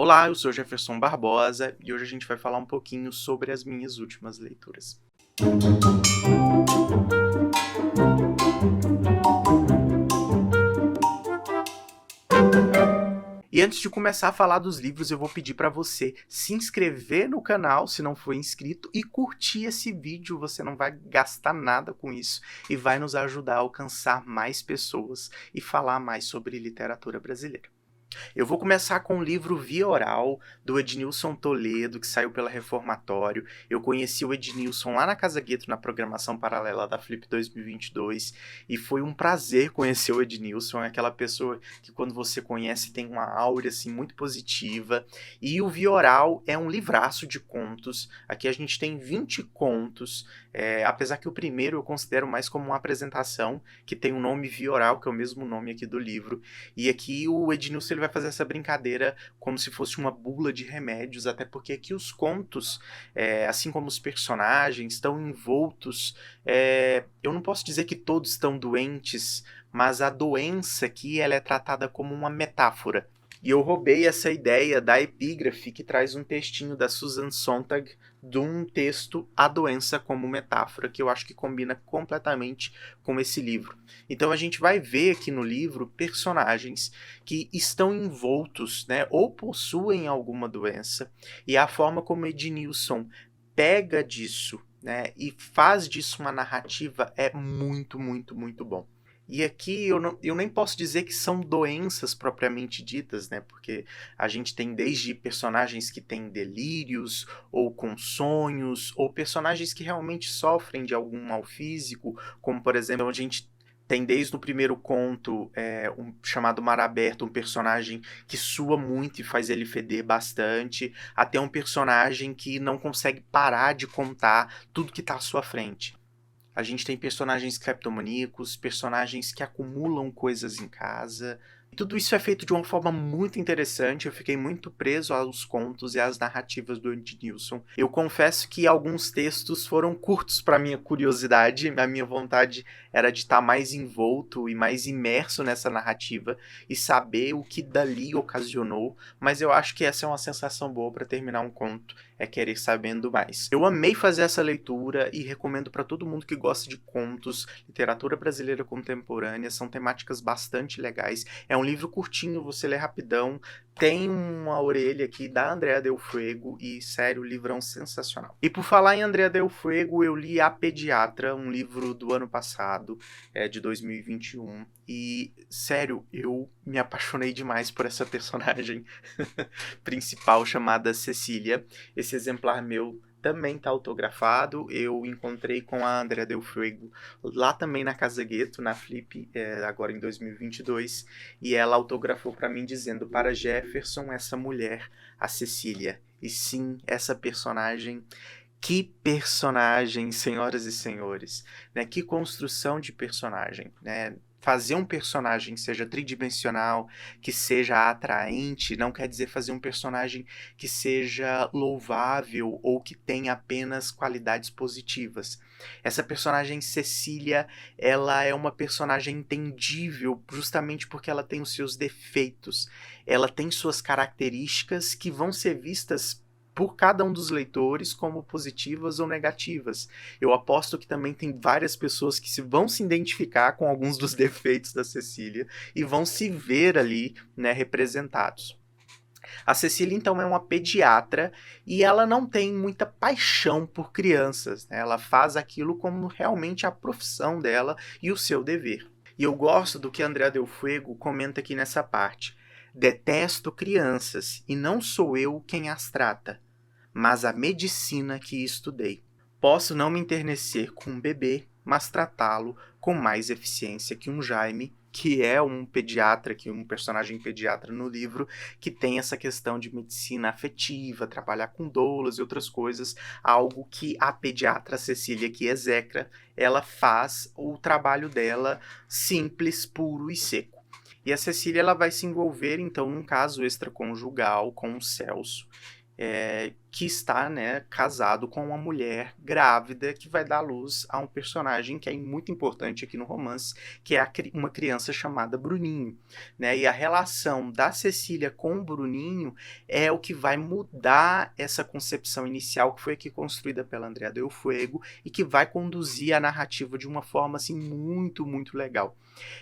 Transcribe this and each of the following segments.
Olá, eu sou Jefferson Barbosa e hoje a gente vai falar um pouquinho sobre as minhas últimas leituras. E antes de começar a falar dos livros, eu vou pedir para você se inscrever no canal, se não for inscrito, e curtir esse vídeo. Você não vai gastar nada com isso e vai nos ajudar a alcançar mais pessoas e falar mais sobre literatura brasileira. Eu vou começar com o livro Via Oral, do Ednilson Toledo, que saiu pela Reformatório. Eu conheci o Ednilson lá na Casa Gueto, na programação paralela da Flip 2022, e foi um prazer conhecer o Ednilson. É aquela pessoa que quando você conhece tem uma áurea assim, muito positiva. E o Via Oral é um livraço de contos. Aqui a gente tem 20 contos, apesar que o primeiro eu considero mais como uma apresentação, que tem o nome Via Oral, que é o mesmo nome aqui do livro. E aqui o Ednilson ele vai fazer essa brincadeira como se fosse uma bula de remédios, até porque aqui os contos, assim como os personagens, estão envoltos. Eu não posso dizer que todos estão doentes, mas a doença aqui ela é tratada como uma metáfora. E eu roubei essa ideia da epígrafe que traz um textinho da Susan Sontag de um texto A Doença como Metáfora, que eu acho que combina completamente com esse livro. Então a gente vai ver aqui no livro personagens que estão envoltos, né, ou possuem alguma doença, e a forma como Ednilson pega disso, né, e faz disso uma narrativa é muito, muito, muito bom. E aqui eu nem posso dizer que são doenças propriamente ditas, né? Porque a gente tem desde personagens que têm delírios, ou com sonhos, ou personagens que realmente sofrem de algum mal físico, como por exemplo, a gente tem desde o primeiro conto, um chamado Mar Aberto, um personagem que sua muito e faz ele feder bastante, até um personagem que não consegue parar de contar tudo que está à sua frente. A gente tem personagens cleptomaníacos, personagens que acumulam coisas em casa. Tudo isso é feito de uma forma muito interessante. Eu fiquei muito preso aos contos e às narrativas do Ednilson. Eu confesso que alguns textos foram curtos para minha curiosidade. A minha vontade era de estar mais envolto e mais imerso nessa narrativa e saber o que dali ocasionou. Mas eu acho que essa é uma sensação boa para terminar um conto, é querer sabendo mais. Eu amei fazer essa leitura e recomendo para todo mundo que gosta de contos, literatura brasileira contemporânea. São temáticas bastante legais. É um livro curtinho, você lê rapidão, tem uma orelha aqui da Andrea Del Fuego e, sério, livrão sensacional. E por falar em Andrea Del Fuego, eu li A Pediatra, um livro do ano passado, de 2021, e, sério, eu me apaixonei demais por essa personagem principal chamada Cecília. Esse exemplar meu também está autografado. Eu encontrei com a Andrea Del Fuego lá também na Casa Gueto, na Flip, agora em 2022, e ela autografou para mim dizendo: para Jefferson, essa mulher, a Cecília. E sim, essa personagem. Que personagem, senhoras e senhores, né? Que construção de personagem, né? Fazer um personagem que seja tridimensional, que seja atraente, não quer dizer fazer um personagem que seja louvável ou que tenha apenas qualidades positivas. Essa personagem Cecília, ela é uma personagem entendível justamente porque ela tem os seus defeitos. Ela tem suas características que vão ser vistas por cada um dos leitores como positivas ou negativas. Eu aposto que também tem várias pessoas que vão se identificar com alguns dos defeitos da Cecília e vão se ver ali, né, representados. A Cecília, então, é uma pediatra e ela não tem muita paixão por crianças, né? Ela faz aquilo como realmente a profissão dela e o seu dever. E eu gosto do que Andrea Del Fuego comenta aqui nessa parte. Detesto crianças e não sou eu quem as trata, mas a medicina que estudei. Posso não me enternecer com um bebê, mas tratá-lo com mais eficiência que um Jaime, que é um pediatra, que é um personagem pediatra no livro, que tem essa questão de medicina afetiva, trabalhar com doulas e outras coisas, algo que a pediatra Cecília, que execra, ela faz o trabalho dela simples, puro e seco. E a Cecília ela vai se envolver, então, num caso extraconjugal com o Celso, que está, né, casado com uma mulher grávida que vai dar luz a um personagem que é muito importante aqui no romance, que é uma criança chamada Bruninho, né? E a relação da Cecília com o Bruninho é o que vai mudar essa concepção inicial que foi aqui construída pela Andrea Del Fuego e que vai conduzir a narrativa de uma forma assim muito, muito legal.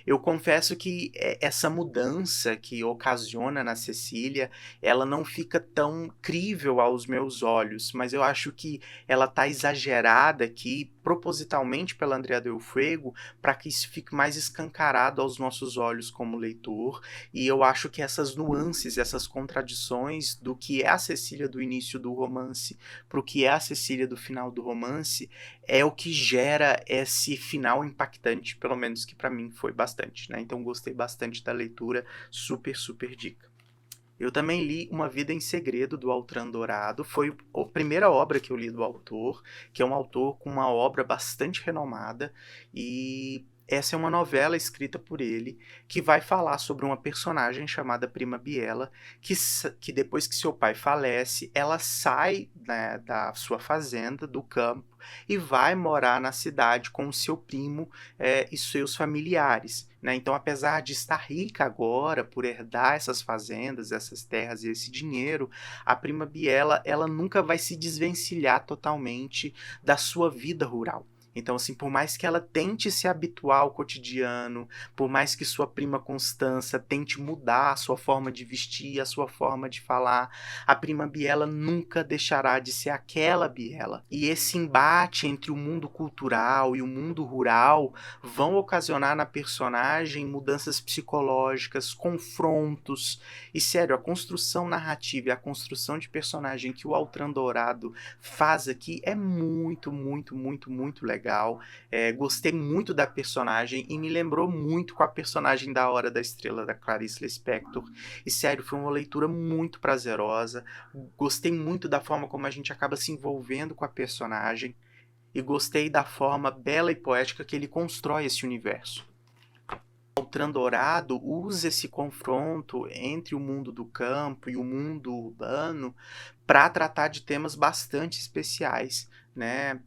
Eu confesso que essa mudança que ocasiona na Cecília, ela não fica tão crível aos meus olhos, mas eu acho que ela tá exagerada aqui, propositalmente pela Andrea Del Fuego, para que isso fique mais escancarado aos nossos olhos como leitor, e eu acho que essas nuances, essas contradições do que é a Cecília do início do romance para o que é a Cecília do final do romance, é o que gera esse final impactante, pelo menos que para mim foi bastante, né? Então gostei bastante da leitura, super, super dica. Eu também li Uma Vida em Segredo, do Altran Dourado. Foi a primeira obra que eu li do autor, que é um autor com uma obra bastante renomada, e essa é uma novela escrita por ele, que vai falar sobre uma personagem chamada Prima Biela, que depois que seu pai falece, ela sai, né, da sua fazenda, do campo, e vai morar na cidade com o seu primo e seus familiares. Né? Então, apesar de estar rica agora por herdar essas fazendas, essas terras e esse dinheiro, a Prima Biela ela nunca vai se desvencilhar totalmente da sua vida rural. Então, assim, por mais que ela tente se habituar ao cotidiano, por mais que sua prima Constança tente mudar a sua forma de vestir, a sua forma de falar, a Prima Biela nunca deixará de ser aquela Biela. E esse embate entre o mundo cultural e o mundo rural vão ocasionar na personagem mudanças psicológicas, confrontos. E, sério, a construção narrativa e a construção de personagem que o Altran Dourado faz aqui é muito, muito, muito, muito legal. Gostei muito da personagem e me lembrou muito com a personagem da Hora da Estrela da Clarice Lispector. E sério, foi uma leitura muito prazerosa. Gostei muito da forma como a gente acaba se envolvendo com a personagem e gostei da forma bela e poética que ele constrói esse universo. Altran Dourado usa esse confronto entre o mundo do campo e o mundo urbano para tratar de temas bastante especiais, né?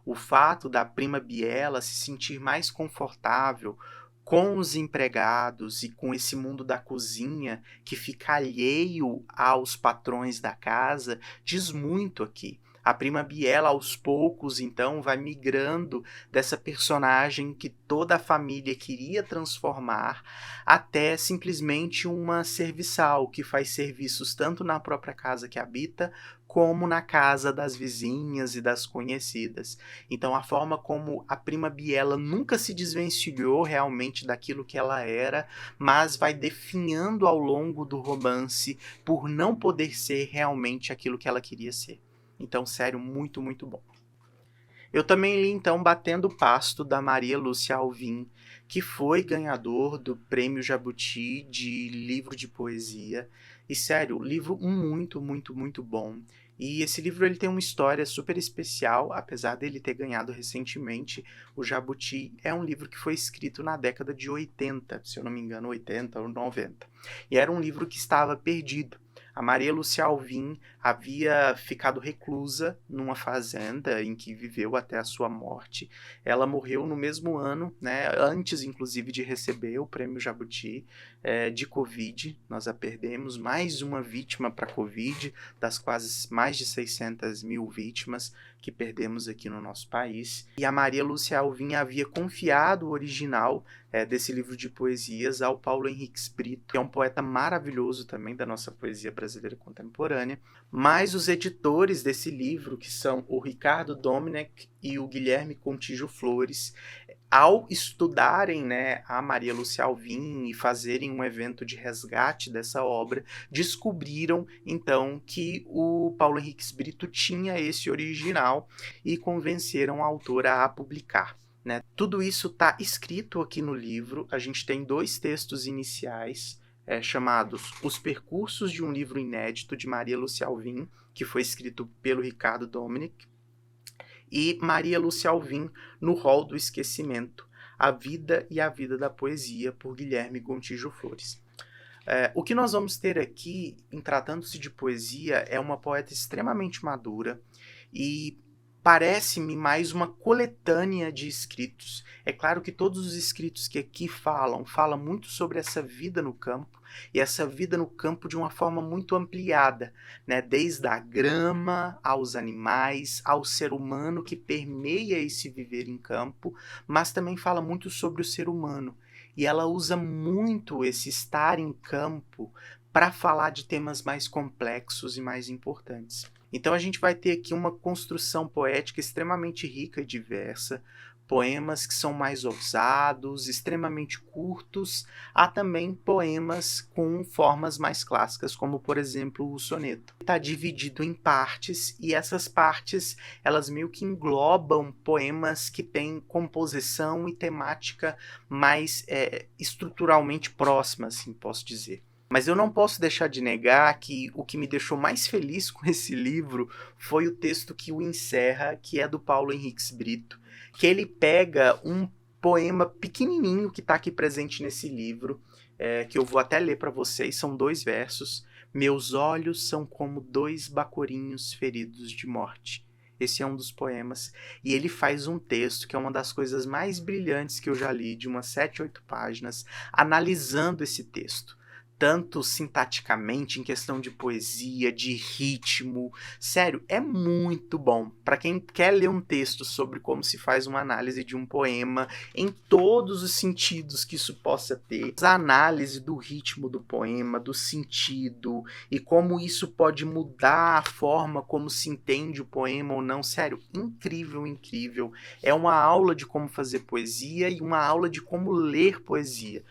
O fato da Prima Biela se sentir mais confortável com os empregados e com esse mundo da cozinha que fica alheio aos patrões da casa diz muito aqui. A Prima Biela, aos poucos, então, vai migrando dessa personagem que toda a família queria transformar até simplesmente uma serviçal que faz serviços tanto na própria casa que habita, como na casa das vizinhas e das conhecidas. Então, a forma como a Prima Biela nunca se desvencilhou realmente daquilo que ela era, mas vai definhando ao longo do romance por não poder ser realmente aquilo que ela queria ser. Então, sério, muito, muito bom. Eu também li, então, Batendo Pasto, da Maria Lúcia Alvim, que foi ganhador do Prêmio Jabuti de livro de poesia. E, sério, livro muito, muito, muito bom. E esse livro ele tem uma história super especial, apesar dele ter ganhado recentemente o Jabuti. É um livro que foi escrito na década de 80, se eu não me engano, 80 ou 90. E era um livro que estava perdido. A Maria Lúcia Alvim havia ficado reclusa numa fazenda em que viveu até a sua morte. Ela morreu no mesmo ano, né, antes inclusive de receber o Prêmio Jabuti, de Covid. Nós a perdemos, mais uma vítima para Covid, das quase mais de 600 mil vítimas que perdemos aqui no nosso país. E a Maria Lúcia Alvim havia confiado o original desse livro de poesias ao Paulo Henriques Brito, que é um poeta maravilhoso também da nossa poesia brasileira contemporânea. Mas os editores desse livro, que são o Ricardo Domenech e o Guilherme Contígio Flores, ao estudarem, né, a Maria Lúcia Alvim e fazerem um evento de resgate dessa obra, descobriram então que o Paulo Henriques Brito tinha esse original e convenceram a autora a publicar. Né? Tudo isso está escrito aqui no livro. A gente tem 2 textos iniciais chamados Os Percursos de um Livro Inédito, de Maria Lúcia Alvim, que foi escrito pelo Ricardo Domenech, e Maria Lúcia Alvim, No Rol do Esquecimento, A Vida e a Vida da Poesia, por Guilherme Gontijo Flores. O que nós vamos ter aqui, em tratando-se de poesia, é uma poeta extremamente madura e parece-me mais uma coletânea de escritos. É claro que todos os escritos que aqui falam muito sobre essa vida no campo, e essa vida no campo de uma forma muito ampliada, né? Desde a grama, aos animais, ao ser humano que permeia esse viver em campo, mas também fala muito sobre o ser humano. E ela usa muito esse estar em campo para falar de temas mais complexos e mais importantes. Então a gente vai ter aqui uma construção poética extremamente rica e diversa, poemas que são mais ousados, extremamente curtos, há também poemas com formas mais clássicas, como por exemplo o soneto. Está dividido em partes e essas partes elas meio que englobam poemas que têm composição e temática mais estruturalmente próxima, assim posso dizer. Mas eu não posso deixar de negar que o que me deixou mais feliz com esse livro foi o texto que o encerra, que é do Paulo Henriques Brito, que ele pega um poema pequenininho que está aqui presente nesse livro, que eu vou até ler para vocês, são 2 versos. Meus olhos são como 2 bacorinhos feridos de morte. Esse é um dos poemas. E ele faz um texto que é uma das coisas mais brilhantes que eu já li, de umas 7, 8 páginas, analisando esse texto. Tanto sintaticamente, em questão de poesia, de ritmo. Sério, é muito bom. Para quem quer ler um texto sobre como se faz uma análise de um poema, em todos os sentidos que isso possa ter, a análise do ritmo do poema, do sentido, e como isso pode mudar a forma como se entende o poema ou não. Sério, incrível, incrível. É uma aula de como fazer poesia e uma aula de como ler poesia.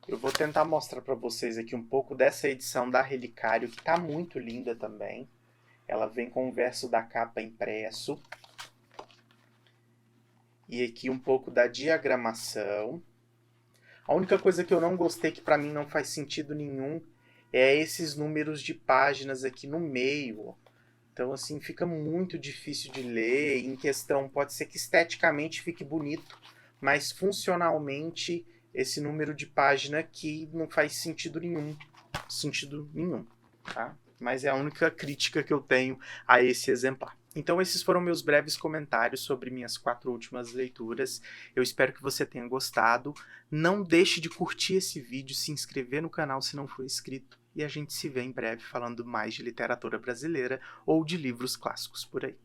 Eu vou tentar mostrar para vocês aqui um pouco dessa edição da Relicário, que está muito linda também. Ela vem com o verso da capa impresso. E aqui um pouco da diagramação. A única coisa que eu não gostei, que para mim não faz sentido nenhum, é esses números de páginas aqui no meio. Então, assim, fica muito difícil de ler. Em questão, pode ser que esteticamente fique bonito, mas funcionalmente esse número de página aqui não faz sentido nenhum. Tá? Mas é a única crítica que eu tenho a esse exemplar. Então esses foram meus breves comentários sobre minhas 4 últimas leituras. Eu espero que você tenha gostado. Não deixe de curtir esse vídeo, se inscrever no canal se não for inscrito. E a gente se vê em breve falando mais de literatura brasileira ou de livros clássicos por aí.